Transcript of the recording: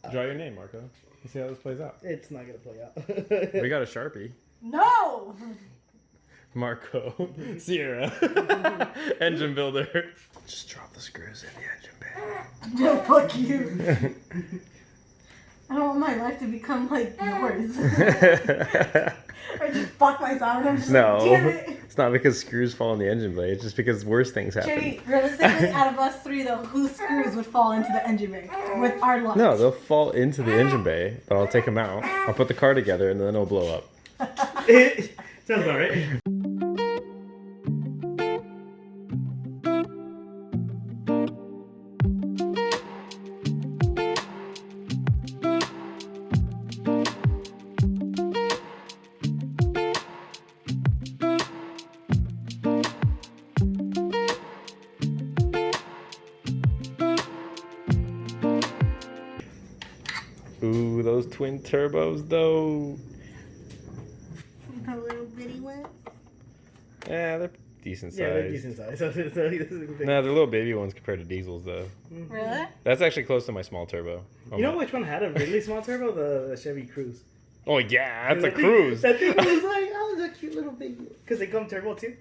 Draw your name, Marco. Let's see how this plays out. It's not gonna play out. We got a Sharpie. No! Marco. Sierra. Engine builder. Just drop the screws in the engine bay. No, fuck you. I don't want my life to become like yours. Or just fuck myself and I'm just No. like, damn it. It's not because screws fall in the engine bay. It's just because worse things happen. Cherry, realistically, out of us three, though, whose screws would fall into the engine bay with our luck? No, they'll fall into the engine bay, but I'll take them out. I'll put the car together, and then it'll blow up. Sounds about right. Ooh, those twin turbos, though. The little bitty one. Yeah, they're decent size. Yeah, they're decent size. So this is big. Nah, they're little baby ones compared to diesels, though. Really? That's actually close to my small turbo. Oh, You know which one had a really small turbo? The Chevy Cruze. Oh, yeah, that's a That thing- Cruze. That thing was like, oh, it's a cute little baby. Because they come turbo too.